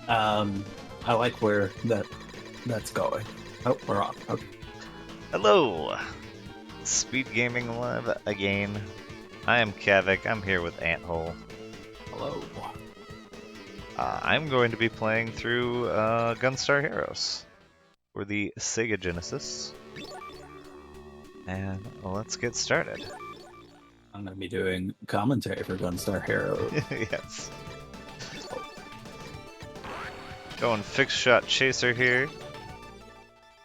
I like where that's going. Oh, we're on. Okay. Hello! Speed Gaming Live again. I am Kavoc, I'm here with Anthole. Hello. I'm going to be playing through Gunstar Heroes for the Sega Genesis. And let's get started. I'm going to be doing commentary for Gunstar Hero. Yes. Going fixed shot chaser here.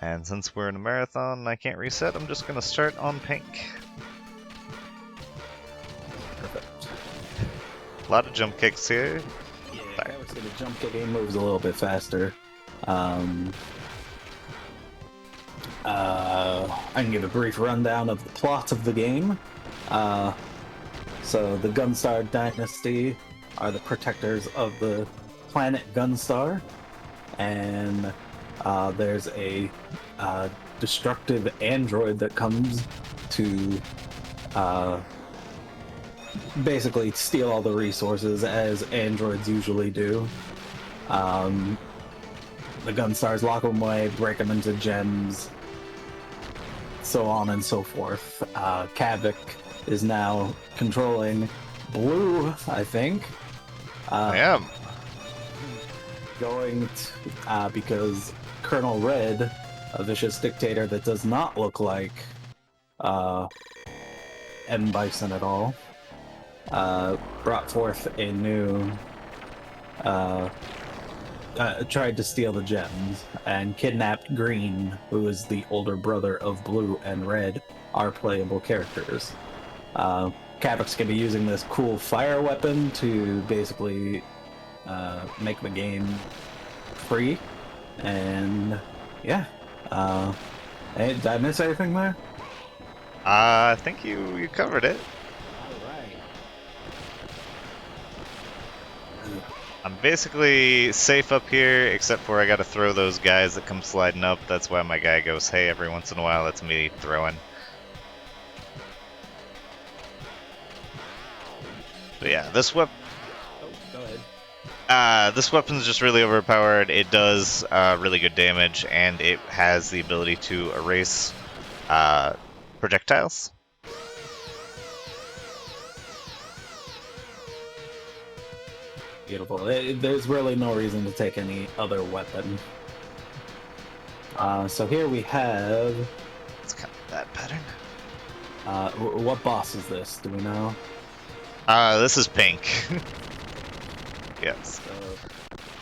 And since we're in a marathon and I can't reset, I'm just going to start on pink. Perfect. A lot of jump kicks here. Yeah, I would say the jump kicking moves a little bit faster. I can give a brief rundown of the plot of the game. So the Gunstar Dynasty are the protectors of the planet Gunstar, and there's a destructive android that comes to basically steal all the resources, as androids usually do. The Gunstars lock them away, break them into gems, so on and so forth. Kavoc is now controlling Blue, I think. I am. Going to, because Colonel Red, a vicious dictator that does not look like M. Bison at all, brought forth a new tried to steal the gems and kidnapped Green, who is the older brother of Blue and Red, are playable characters. Kavoc's gonna be using this cool fire weapon to basically make the game free, and yeah. Hey, did I miss anything there? I think you covered it. I'm basically safe up here, except for I gotta throw those guys that come sliding up. That's why my guy goes, hey, every once in a while. That's me throwing. But yeah, this weapon. Oh, go ahead. This weapon's just really overpowered. It does really good damage, and it has the ability to erase projectiles. Beautiful. There's really no reason to take any other weapon. So here we have. It's kind of that pattern. What boss is this? Do we know? This is pink. Yes. So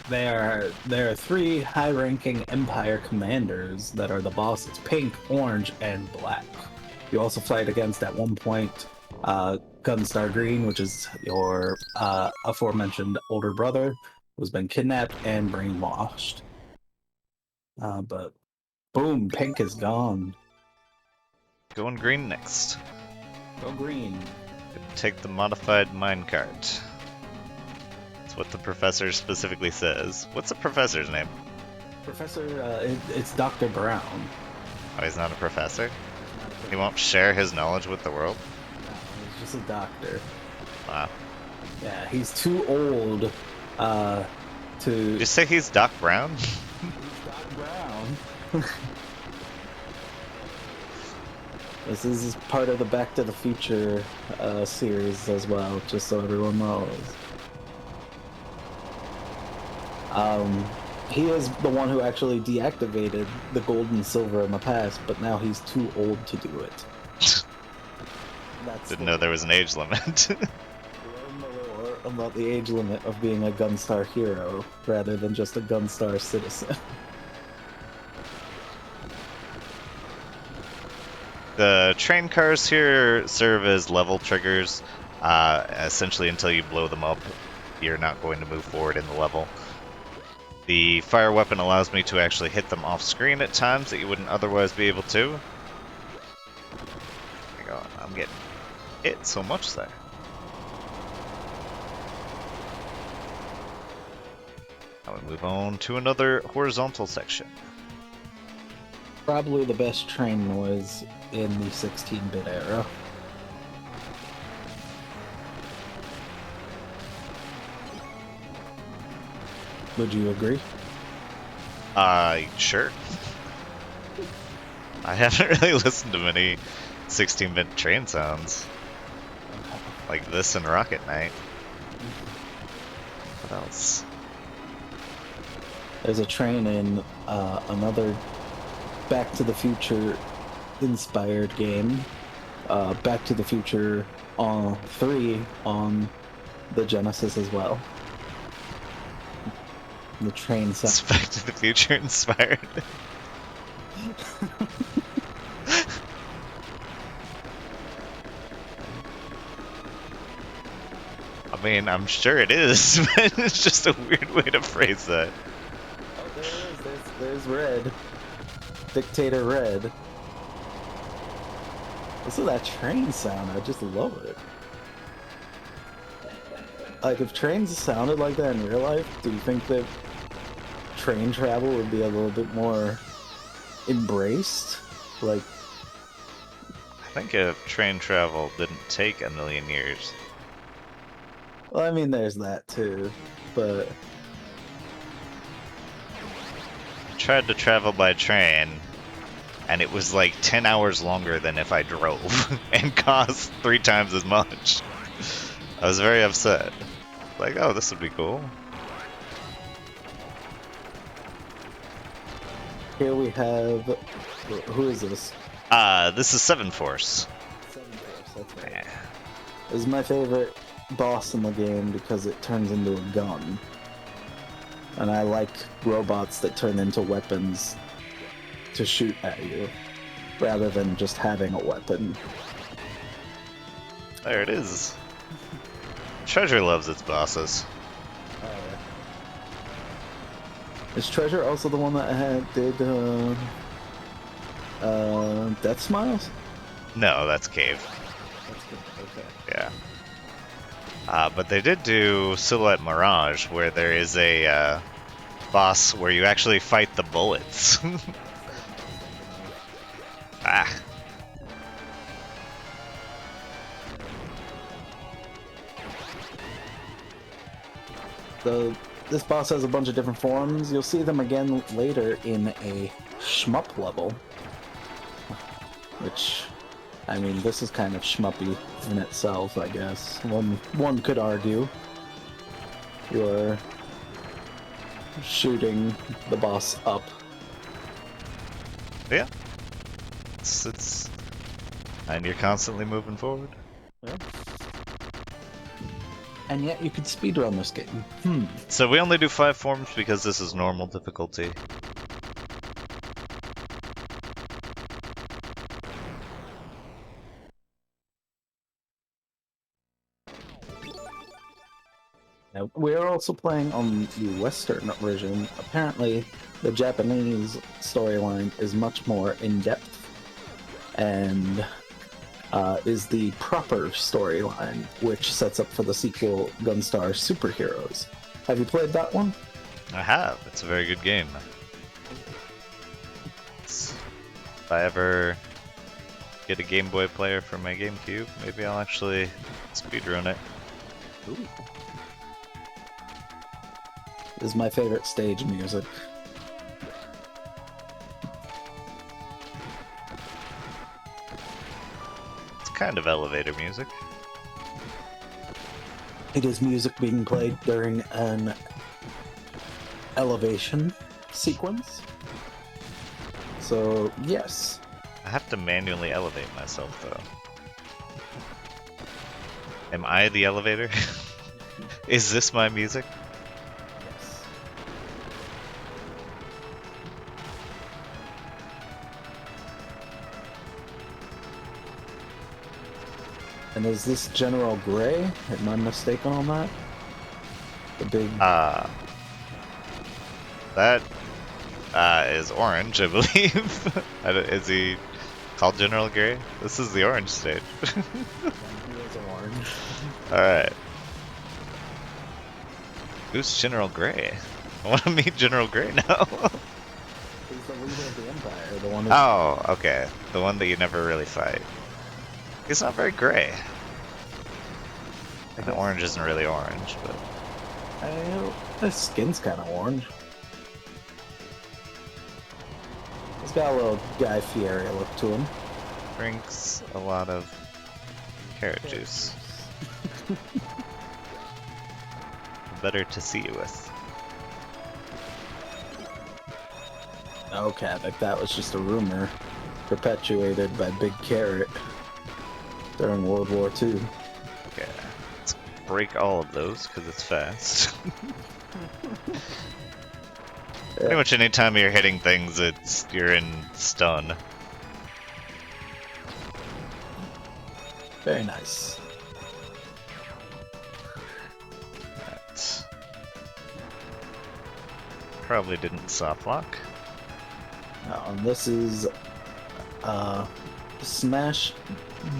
there are three high-ranking Empire commanders that are the bosses: Pink, Orange, and Black. You also fight against, at one point, Gunstar Green, which is your aforementioned older brother, who's been kidnapped and brainwashed. But boom, Pink is gone. Going green next. Go Green. Take the modified minecart. That's what the professor specifically says. What's the professor's name? Professor, it's Dr. Brown. Oh, he's not a professor? He won't share his knowledge with the world? No, he's just a doctor. Wow. Yeah, he's too old to... Did you say he's Doc Brown? He's Doc Brown. This is part of the Back to the Future series as well, just so everyone knows. He is the one who actually deactivated the gold and silver in the past, but now he's too old to do it. Didn't know there was an age limit. Learn the lore about the age limit of being a Gunstar hero, rather than just a Gunstar citizen. The train cars here serve as level triggers. Essentially, until you blow them up, you're not going to move forward in the level. The fire weapon allows me to actually hit them off screen at times that you wouldn't otherwise be able to. There you go. I'm getting hit so much there. Now we move on to another horizontal section. Probably the best train noise in the 16-bit era. Would you agree? Sure. I haven't really listened to many 16-bit train sounds. Like this and Rocket Knight. What else? There's a train in another Back to the Future inspired game, Back to the Future 3 on the Genesis as well. The train sound. It's Back to the Future inspired. I mean, I'm sure it is, but it's just a weird way to phrase that. Oh, there it is. There's Red. Dictator Red. Listen to that train sound. I just love it. Like, if trains sounded like that in real life, do you think that train travel would be a little bit more embraced? Like, I think if train travel didn't take a million years. well, I mean, there's that too, but I tried to travel by train, and it was like 10 hours longer than if I drove, and cost 3 times as much. I was very upset. Like, oh, this would be cool. here we have, who is this? This is Seven Force. Seven Force, that's right. Yeah. This is my favorite boss in the game because it turns into a gun. And I like robots that turn into weapons to shoot at you, rather than just having a weapon. There it is. Treasure loves its bosses. Is Treasure also the one that did Death Smiles? No, that's Cave. That's good. Okay. Yeah. But they did do Silhouette Mirage, where there is a boss where you actually fight the bullets. Ah. So this boss has a bunch of different forms. You'll see them again later in a shmup level. Which, I mean, this is kind of shmuppy in itself, I guess. One could argue. You're shooting the boss up. Yeah. It's and you're constantly moving forward. Yeah. And yet you could speedrun this game. So we only do 5 forms because this is normal difficulty. Now, we're also playing on the Western version. Apparently, the Japanese storyline is much more in-depth and is the proper storyline, which sets up for the sequel, Gunstar Superheroes. Have you played that one? I have. It's a very good game. If I ever get a Game Boy player for my GameCube, maybe I'll actually speedrun it. Ooh. This is my favorite stage music. It's kind of elevator music. It is music being played during an elevation sequence. So, yes. I have to manually elevate myself, though. Am I the elevator? Is this my music? Yes. And is this General Gray? Am I mistaken on that? The big... That is orange, I believe. Is he called General Gray? This is the orange stage. orange. Alright. Who's General Gray? I want to meet General Gray now. He's the leader of the Empire, the one who... Oh, okay. The one that you never really fight. He's not very gray. The orange isn't really orange, but... His skin's kind of orange. He's got a little Guy Fieri look to him. Drinks a lot of carrot juice. Better to see you with. Oh, Kavoc, that was just a rumor perpetuated by Big Carrot during World War II. Okay, let's break all of those because it's fast. Pretty much any time you're hitting things, you're in stun. Very nice. That probably didn't soft lock. And this is Smash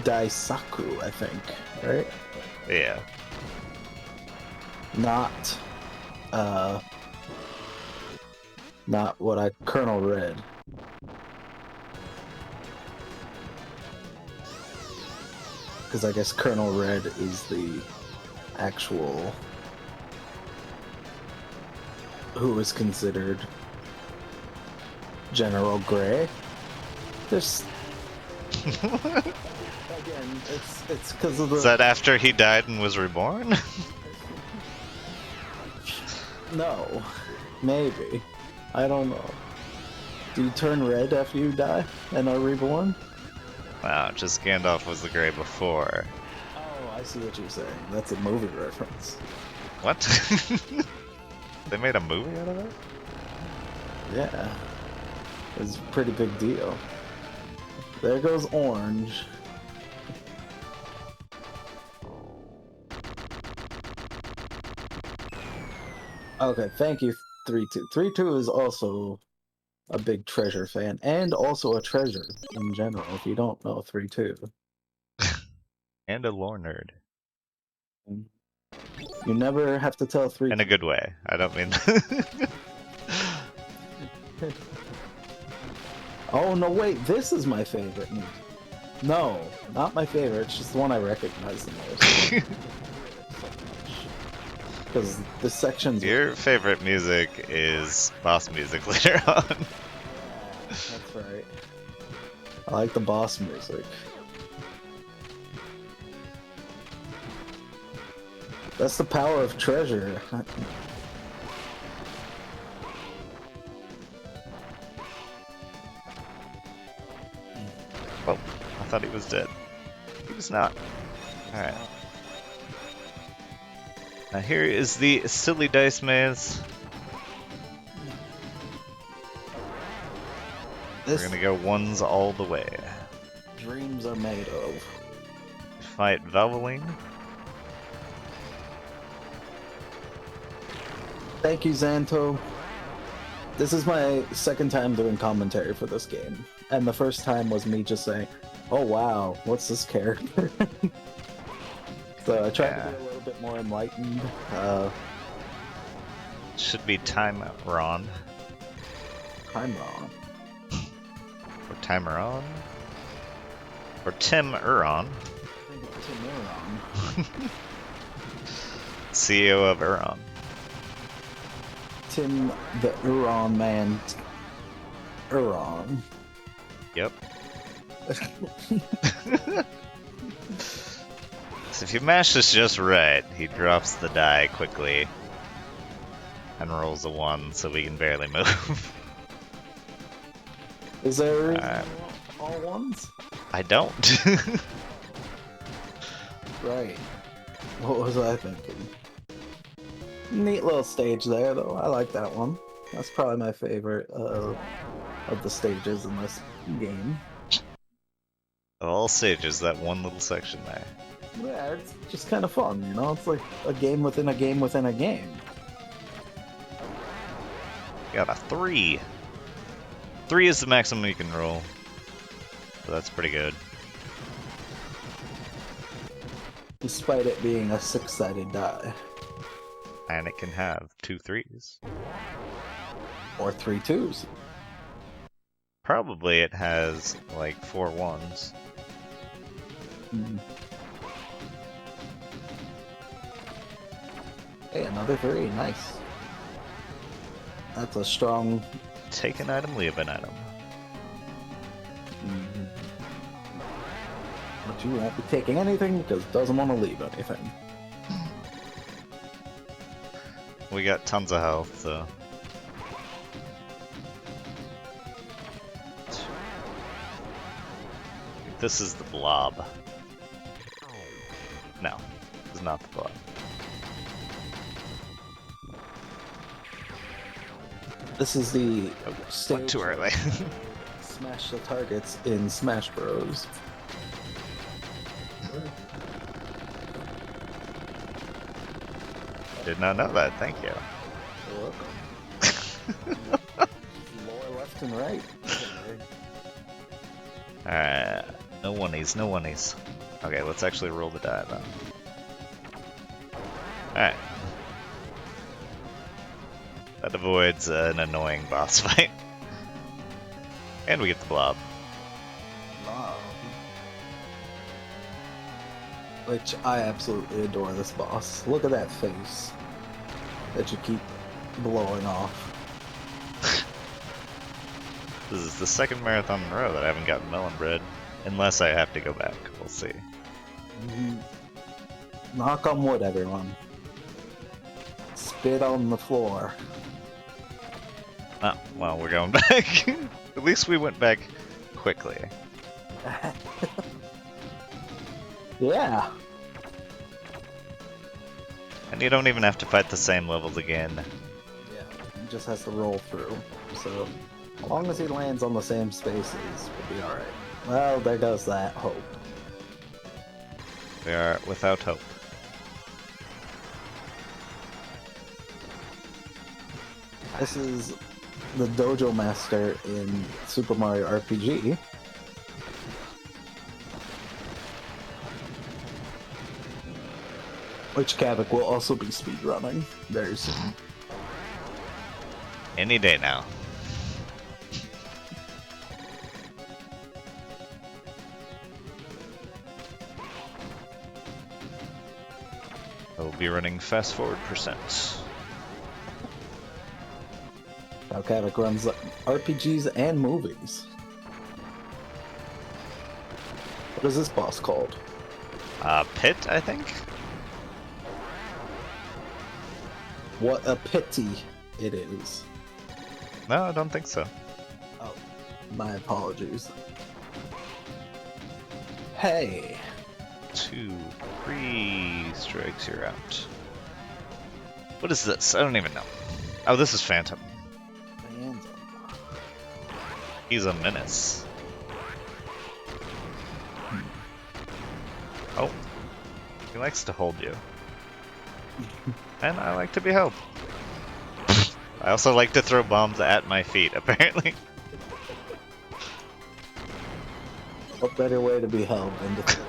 Daisaku, I think, right? Yeah. Not what I Colonel Red. Because I guess Colonel Red is the actual who is considered General Gray. There's again, it's because of the. Is that after he died and was reborn? No, maybe. I don't know. Do you turn red after you die and are reborn? Wow, just Gandalf was the Grey before. Oh, I see what you're saying. That's a movie reference. What? They made a movie out of it? Yeah. It's a pretty big deal. There goes Orange. Okay, thank you, 3-2. 3-2 is also a big Treasure fan, and also a treasure in general, if you don't know 3-2. And a lore nerd. You never have to tell 3-2. In a good way. I don't mean. Oh, no, wait, this is my favorite movie. No, not my favorite, it's just the one I recognize the most. Because the sections. Your favorite music is boss music later on. That's right. I like the boss music. That's the power of treasure. Oh, I thought he was dead. He was not. Alright. Now here is the silly dice maze. We're gonna go ones all the way. Dreams are made of. Fight Valvoline. Thank you, Xanto. This is my second time doing commentary for this game. And the first time was me just saying, oh wow, what's this character? So I tried to be a little bit more enlightened. Should be Time Ron. Time Ron. Or Timeron. Or Tim Uron. I think it's Tim Uron. CEO of Uron. Tim the Uron man. Uron. Yep. So if you mash this just right, he drops the die quickly and rolls a 1 so we can barely move. Is there all ones? I don't. Right. What was I thinking? Neat little stage there, though. I like that one. That's probably my favorite of the stages in this game. Of all stages, that one little section there. Yeah, it's just kind of fun, you know? It's like a game within a game within a game. Got a 3. 3 is the maximum you can roll. So that's pretty good. Despite it being a 6-sided die. And it can have 2 3s. Or 3 2s. Probably it has like 4 1s. Mm. Hey, another 3, nice. That's a strong. Take an item, leave an item. But you won't be taking anything because it doesn't want to leave anything. We got tons of health, so. This is the blob. No, this is not the blob. This is the Went too early. smash the targets in Smash Bros. Did not know that, thank you. You're welcome. Lore left and right. Alright, no oneies, no oneies. Okay, let's actually roll the die then. Alright. That avoids an annoying boss fight. And we get the blob. Which I absolutely adore this boss. Look at that face that you keep blowing off. This is the second marathon in a row that I haven't gotten melon bread. Unless I have to go back. We'll see. Knock on wood, everyone. Spit on the floor. Oh, well, we're going back. At least we went back quickly. Yeah. And you don't even have to fight the same levels again. Yeah, he just has to roll through. So, as long as he lands on the same spaces, we'll be alright. Well, there goes that hope. We are without hope. This is the Dojo Master in Super Mario RPG. Which Kavoc will also be speedrunning very soon. Any day now. I will be running fast forward %. Now Kavoc runs RPGs and movies. What is this boss called? Pit, I think? What a pity it is. No, I don't think so. Oh, my apologies. Hey! 2, 3 strikes, you're out. What is this? I don't even know. Oh, this is Phantom. He's a menace. Oh. He likes to hold you. And I like to be held. I also like to throw bombs at my feet, apparently. What better way to be held than to throw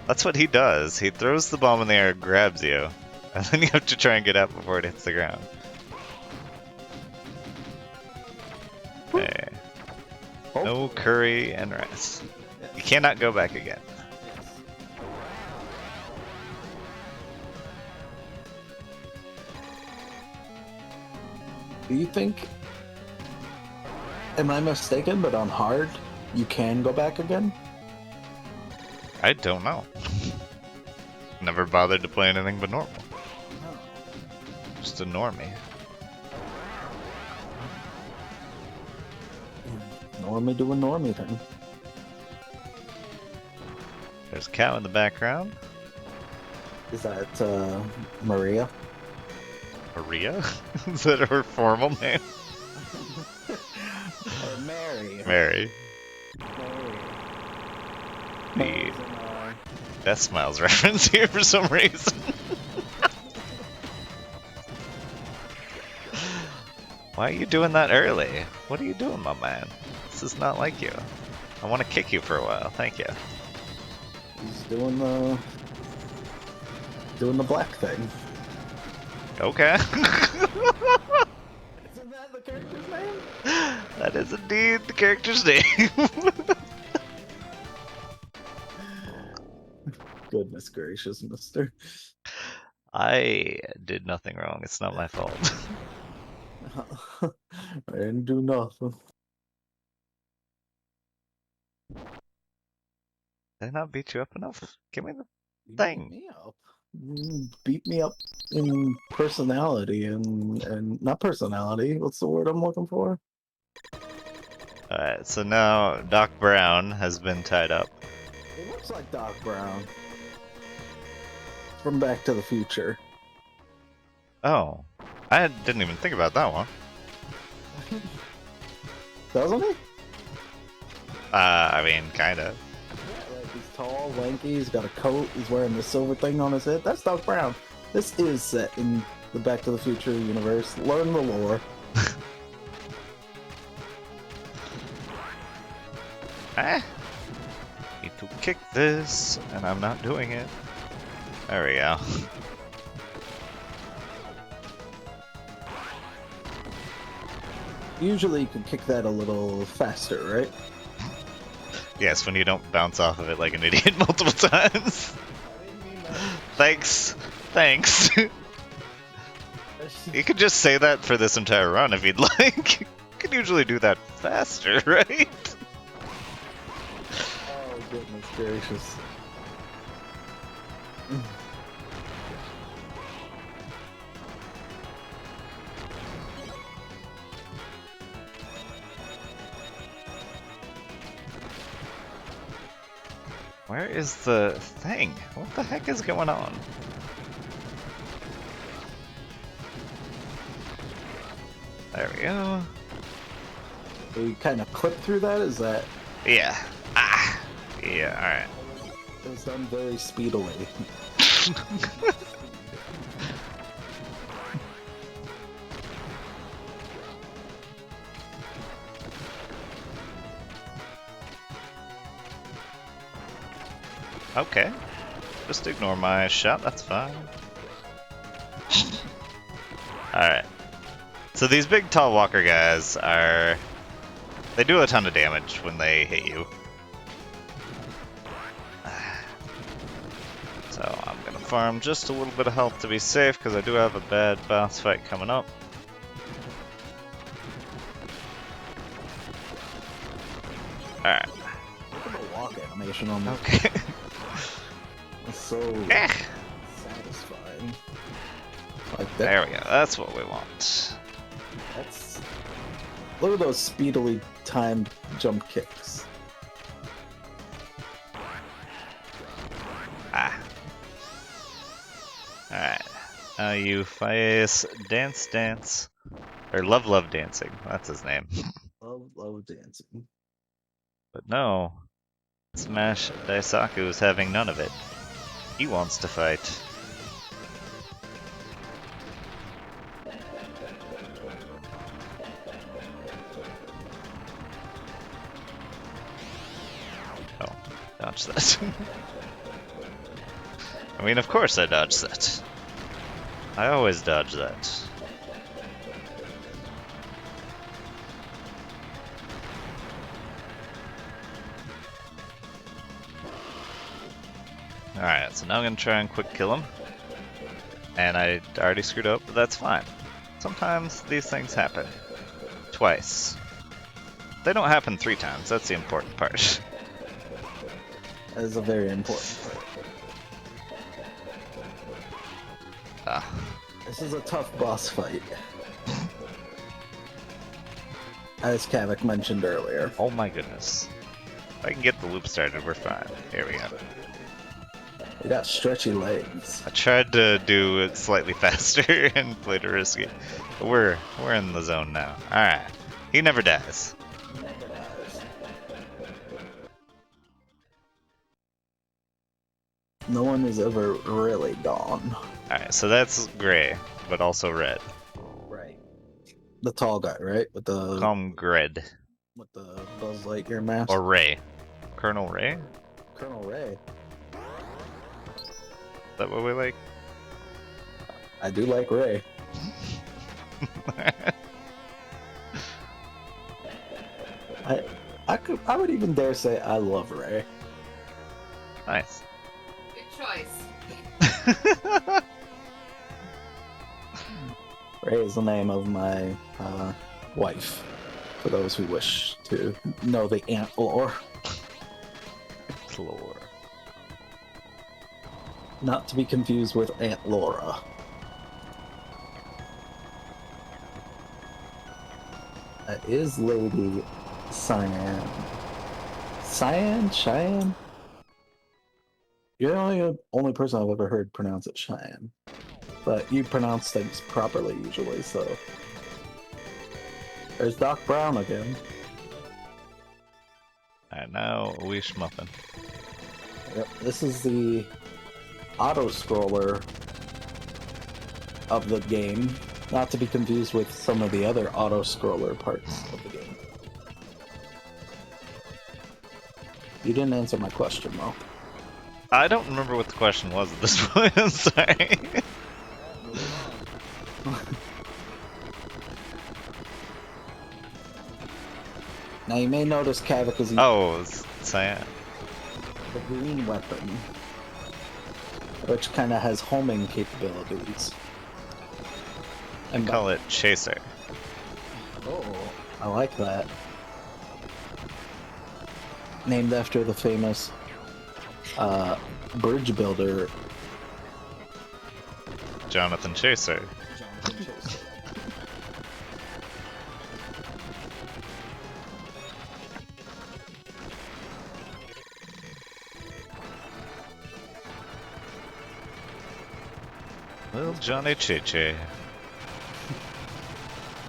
That's what he does. He throws the bomb in the air, grabs you, and then you have to try and get up before it hits the ground. Hey. No curry and rice. You cannot go back again. Do you think... Am I mistaken, but on hard, you can go back again? I don't know. Never bothered to play anything but normal. Just a normie. Normie doing normie thing. There's a cow in the background. Is that Maria? Maria? Is that her formal name? Or Mary. Mary. Mary. The Death Smiles reference here for some reason. Why are you doing that early? What are you doing, my man? This is not like you. I want to kick you for a while, thank you. He's doing the black thing. Okay. Isn't that the character's name? That is indeed the character's name. Goodness gracious, mister. I did nothing wrong. It's not my fault. I didn't do nothing. Did I not beat you up enough? Give me the You thing. beat me up. You beat me up in personality and not personality. What's the word I'm looking for? Alright, so now Doc Brown has been tied up. It looks like Doc Brown from Back to the Future. Oh, I didn't even think about that one. Doesn't he? I mean, kinda. Yeah, like he's tall, lanky, he's got a coat, he's wearing the silver thing on his head. That's Doc Brown. This is set in the Back to the Future universe. Learn the lore. Ah! Need to kick this, and I'm not doing it. There we go. Usually you can kick that a little faster, right? Yes, when you don't bounce off of it like an idiot multiple times. Thanks. Thanks. You could just say that for this entire run if you'd like. You could usually do that faster, right? Oh, goodness gracious. Where is the thing? What the heck is going on? There we go. You kind of clip through that? Is that? Yeah. Ah! Yeah, alright. It was done very speedily. Okay. Just ignore my shot, that's fine. Alright. So these big tall walker guys are... They do a ton of damage when they hit you. So I'm gonna farm just a little bit of health to be safe, because I do have a bad boss fight coming up. Alright. Look at the walk animation on this. Okay. It's so Eh. satisfying. Like that. There we go, that's what we want. That's. Look at those speedily timed jump kicks. Ah. Alright. Now you face Dance Dance. Or Love Dancing, that's his name. Love dancing. But no. Smash Daisaku's having none of it. He wants to fight. Oh, dodge that. I mean, of course I dodge that. I always dodge that. Alright, so now I'm gonna try and quick kill him. And I already screwed up, but that's fine. Sometimes these things happen. Twice. They don't happen 3 times, that's the important part. That is a very important part. Ah. This is a tough boss fight. As Kavoc mentioned earlier. Oh my goodness. If I can get the loop started, we're fine. Here we go. We got stretchy legs. I tried to do it slightly faster and played it risky. But we're in the zone now. Alright. He never dies. No one is ever really gone. Alright, so that's gray, but also red. Right. The tall guy, right? With the Call him Gred. with the Buzz Lightyear mask. Or Ray. Colonel Ray? Colonel Ray. Is that what we like? I do like Ray. I would even dare say I love Ray. Nice. Good choice. Ray is the name of my wife, for those who wish to know the ant lore. Lore. Not to be confused with Aunt Laura. That is Lady Cyan. Cyan? Cheyenne? You're the only person I've ever heard pronounce it Cheyenne. But you pronounce things properly usually, so. There's Doc Brown again. Alright, now Wish Muffin. Yep, this is the auto-scroller of the game. Not to be confused with some of the other auto-scroller parts of the game. You didn't answer my question, though. I don't remember what the question was at this point, I'm sorry. Now you may notice Kavoc is Oh, Cyan. the green weapon, which kind of has homing capabilities. And call it Chaser. Oh, I like that. Named after the famous bridge builder Jonathan Chaser. Jonathan Chaser. Little Johnny Che-Che.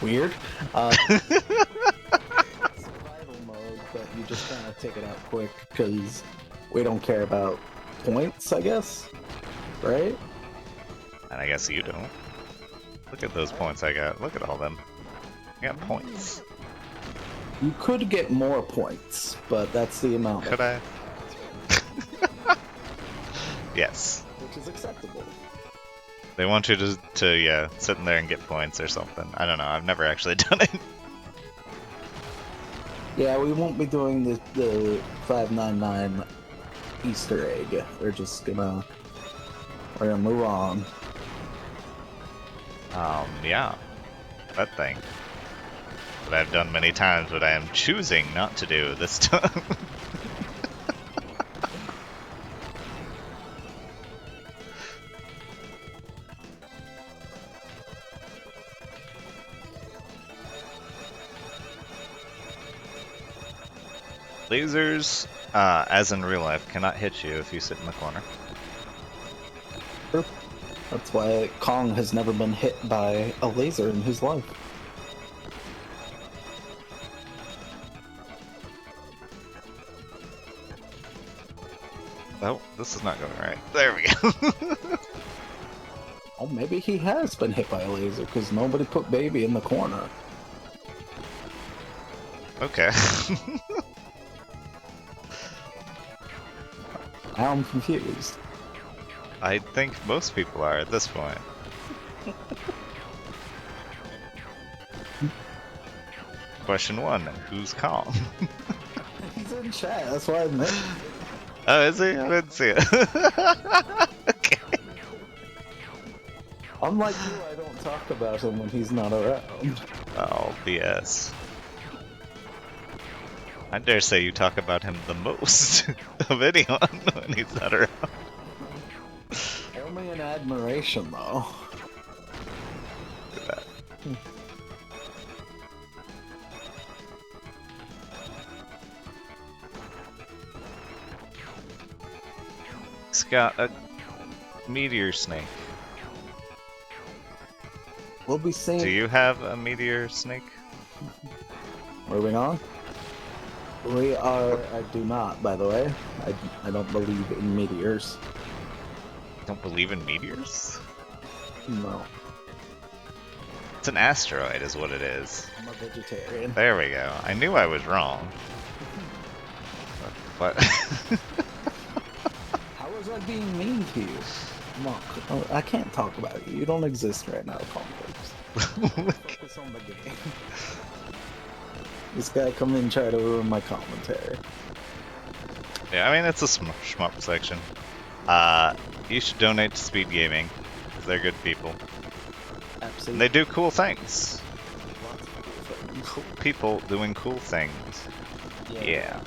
Weird. Survival mode, but you just kind of take it out quick because we don't care about points, I guess. Right? And I guess you don't. Look at those points I got. Look at all them. I got points. You could get more points, but that's the amount. Could I? Yes. Which is acceptable. They want you to sit in there and get points or something. I don't know. I've never actually done it. Yeah, we won't be doing the 599 Easter egg. We're gonna move on. Yeah. That thing. That I've done many times, but I am choosing not to do this time. Lasers, as in real life, cannot hit you if you sit in the corner. That's why Kong has never been hit by a laser in his life. Oh, this is not going right. There we go. Oh, maybe he has been hit by a laser because nobody put baby in the corner. Okay. Now I'm confused. I think most people are at this point. Question 1, who's Kong? He's in chat, that's why I mentioned it. Oh, is he? I didn't see it. Okay. Unlike you, I don't talk about him when he's not around. Oh, BS. I dare say you talk about him the most of anyone when he's not around. Only in admiration, though. Look at that. He's got a meteor snake. We'll be seeing. Do you have a meteor snake? Moving on. We are. I do not, by the way. I don't believe in meteors. Don't believe in meteors? No. It's an asteroid is what it is. I'm a vegetarian. There we go. I knew I was wrong. But How was I being mean to you? Monk, I can't talk about you. You don't exist right now, Converse. Focus on the game. This guy come in and try to ruin my commentary. yeah, I mean it's a shmup section. You should donate to SpeedGaming, 'cause they're good people. At maps. And they do cool things. Lots of cool things. Cool people doing cool things. Yeah.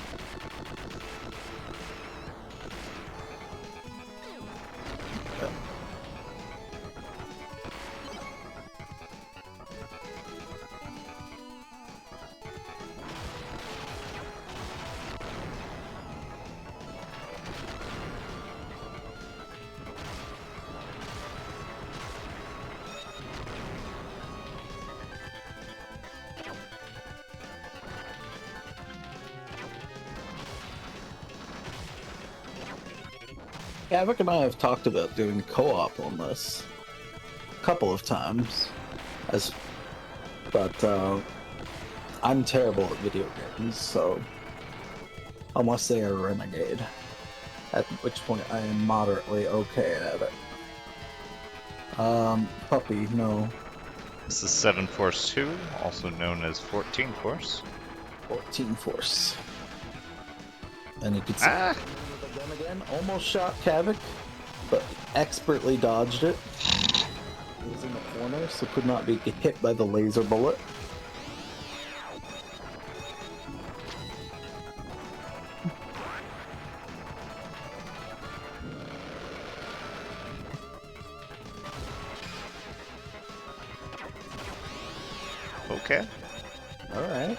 Kavoc and I have talked about doing co-op on this a couple of times, but I'm terrible at video games, so unless they are Renegade, at which point I am moderately okay at it. Puppy, no. This is 7 Force 2, also known as 14 Force. 14 Force. And you could see Ah! with the gun again, almost shot Kavoc, but expertly dodged it. He was in the corner, so could not be hit by the laser bullet. Okay. Alright.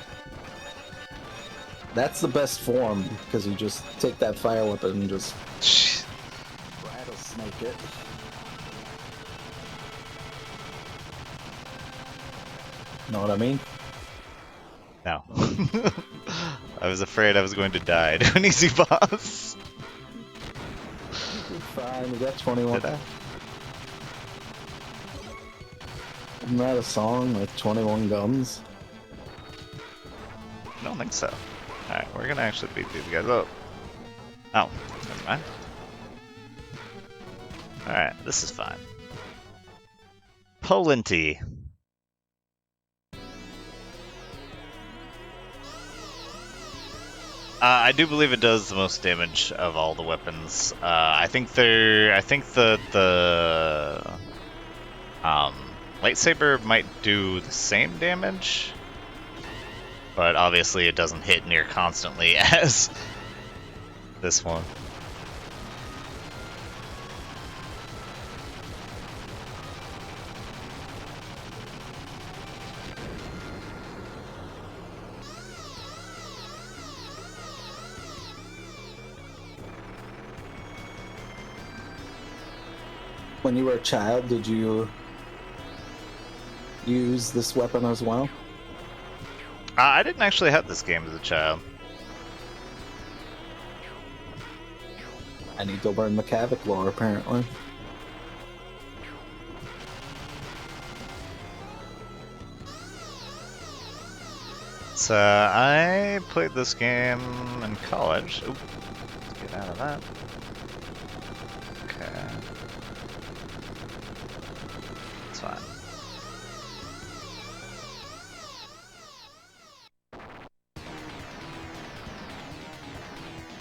That's the best form, because you just take that fire weapon and just rattlesnake it. Know what I mean? No. I was afraid I was going to die to an easy boss. You're fine, you got 21. Did I? Isn't that a song, like 21 guns? I don't think so. Alright, we're gonna actually beat these guys up. Oh, never mind. Alright, this is fine. Polinty. I do believe it does the most damage of all the weapons. I think the lightsaber might do the same damage, but obviously it doesn't hit near constantly as this one. When you were a child, did you use this weapon as well? I didn't actually have this game as a child. I need to learn the Kavoc lore, apparently. So I played this game in college. Oop, let's get out of that. Okay. It's fine.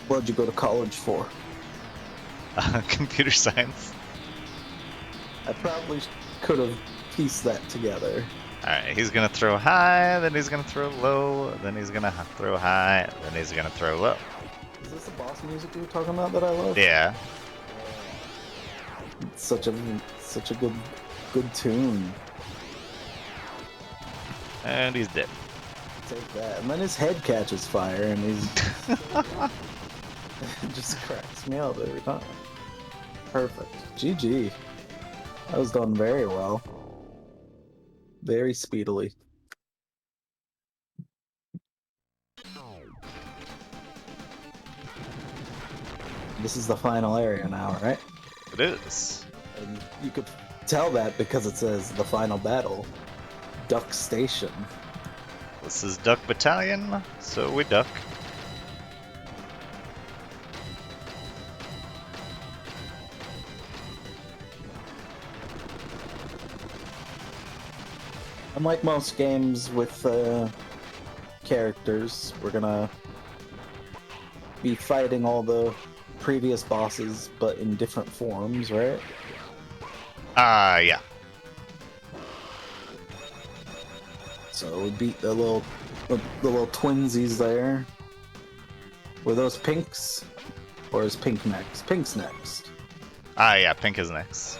What'd you go to college for? Computer science. I probably could have pieced that together. Alright, he's gonna throw high, then he's gonna throw low, then he's gonna throw high, then he's gonna throw low. Is this the boss music you were talking about that I love? Yeah. It's such a good tune. And he's dead. Take that. And then his head catches fire and he's it just cracks me up every time. Perfect. GG. That was done very well. Very speedily. This is the final area now, right? It is. And you could tell that because it says the final battle. Duck Station. This is Duck Battalion, so we duck. Unlike most games with characters, we're gonna be fighting all the previous bosses, but in different forms, right? Yeah. So we beat the little twinsies there. Were those pinks? Or is pink next? Pink's next. Ah, yeah, pink is next.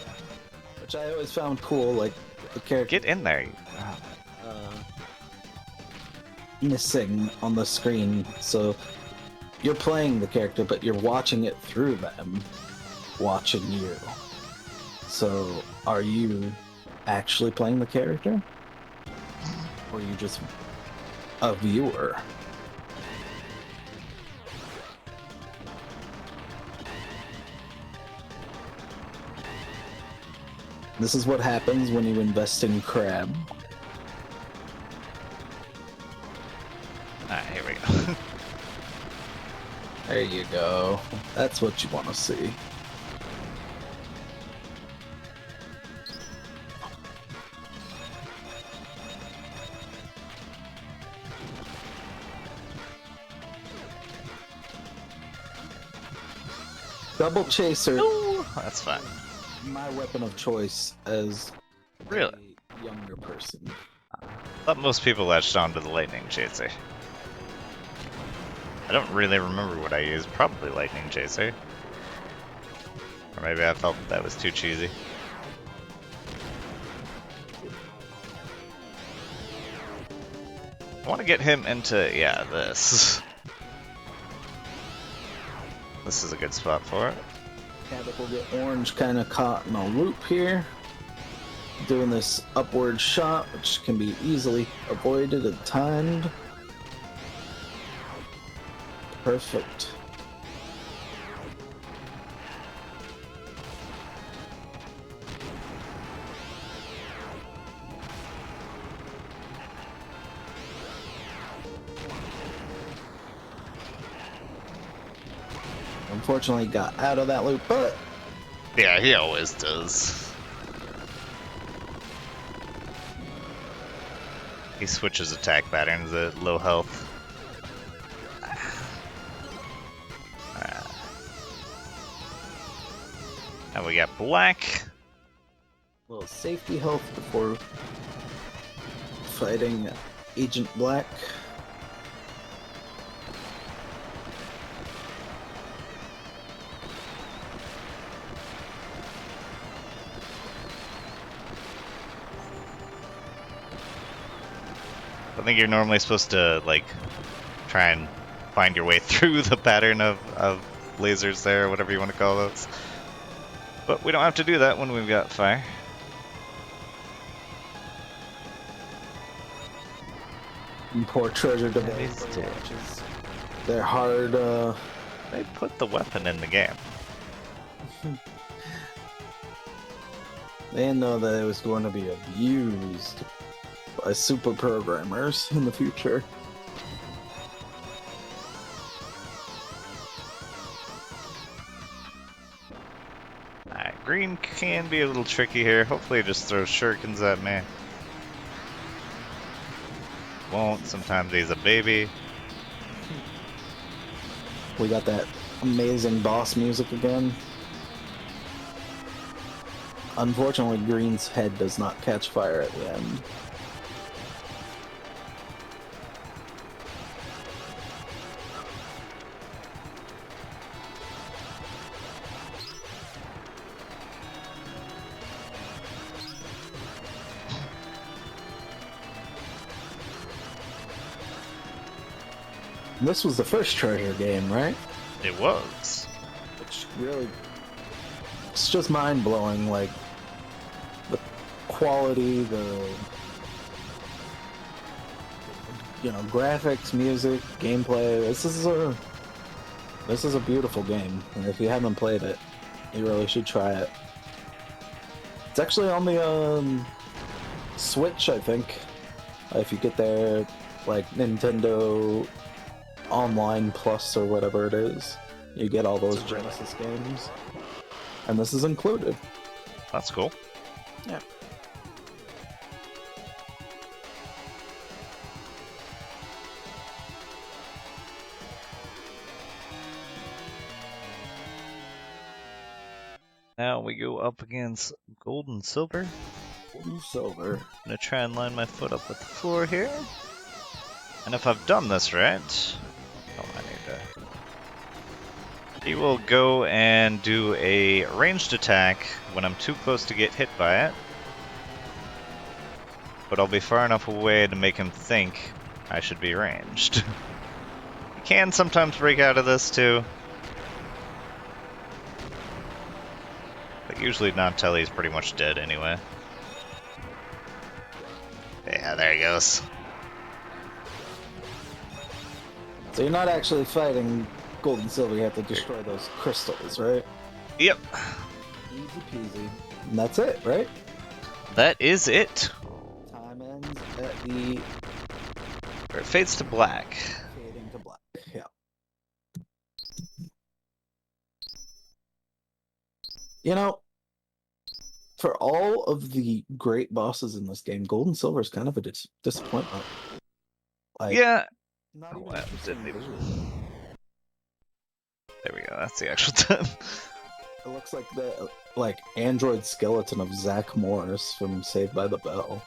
Which I always found cool, like the character Get in there. missing on the screen. So you're playing the character, but you're watching it through them watching you. So are you actually playing the character? Or are you just a viewer? This is what happens when you invest in crab. Alright, here we go. There you go. That's what you want to see. Double chaser. Ooh, that's fun. My weapon of choice as Really? a younger person. I thought most people latched onto the lightning chaser. I don't really remember what I used. Probably lightning chaser. Or maybe I felt that was too cheesy. I want to get him into, yeah, this. This is a good spot for it. Kavoc will get orange kind of caught in a loop here. Doing this upward shot, which can be easily avoided and timed. Perfect. Unfortunately, got out of that loop, but Yeah, he always does. He switches attack patterns at low health. And we got black. a little safety health before fighting Agent Black. I think you're normally supposed to, like, try and find your way through the pattern of lasers there, whatever you want to call those. But we don't have to do that when we've got fire. And poor treasure developers. They're hard, They put the weapon in the game. They didn't know that it was going to be abused by super programmers in the future. Alright, green can be a little tricky here. Hopefully it just throws shurikens at me. Won't. Sometimes he's a baby. We got that amazing boss music again. Unfortunately, green's head does not catch fire at the end. This was the first treasure game, right? It was. Which really, it's just mind-blowing, like, the quality, the, you know, graphics, music, gameplay. This is a beautiful game, and if you haven't played it, you really should try it. It's actually on the Switch, I think. If you get there, like Nintendo Online Plus or whatever it is, you get all those Genesis games, and this is included. That's cool. Yeah. Now we go up against gold and silver. and silver. I'm gonna try and line my foot up with the floor here. And if I've done this right, oh, I need to. He will go and do a ranged attack when I'm too close to get hit by it. But I'll be far enough away to make him think I should be ranged. He can sometimes break out of this too. But usually not until he's pretty much dead anyway. Yeah, there he goes. So you're not actually fighting gold and silver, you have to destroy those crystals, right? Yep. Easy peasy. And that's it, right? That is it. Time ends at the Or it fades to black. fading to black. Yeah. You know, for all of the great bosses in this game, gold and silver is kind of a disappointment. Like, Yeah. not Oh, even wow, interesting didn't even- visually. There we go. That's the actual time. It looks like the android skeleton of Zach Morris from Saved by the Bell.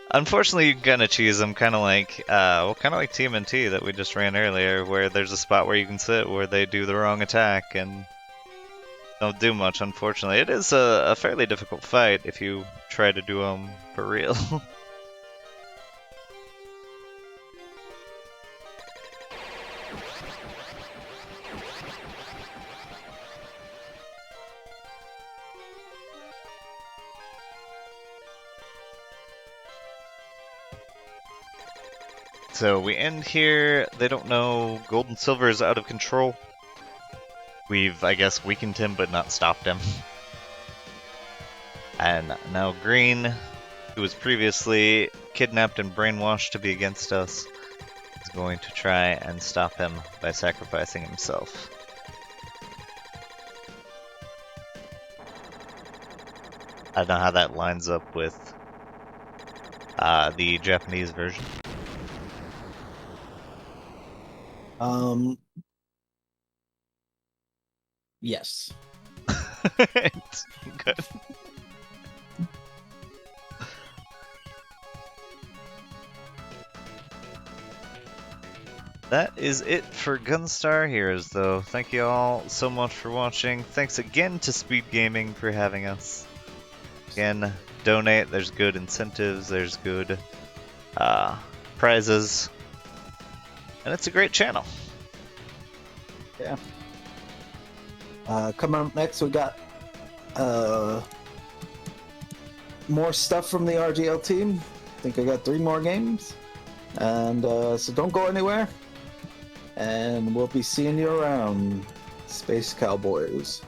Unfortunately, you can kind of cheese them, kind of like TMNT that we just ran earlier, where there's a spot where you can sit where they do the wrong attack and don't do much. Unfortunately, it is a fairly difficult fight if you try to do them for real. So we end here. They don't know gold and silver is out of control. We've, I guess, weakened him but not stopped him. And now green, who was previously kidnapped and brainwashed to be against us, is going to try and stop him by sacrificing himself. I don't know how that lines up with the Japanese version. Yes. Good. That is it for Gunstar Heroes, though. Thank you all so much for watching. Thanks again to SpeedGaming for having us. Again, donate. There's good incentives. There's good prizes. And it's a great channel. Yeah. Coming up next, we got more stuff from the RGL team. I think I got 3 more games. And so don't go anywhere. And we'll be seeing you around, Space Cowboys.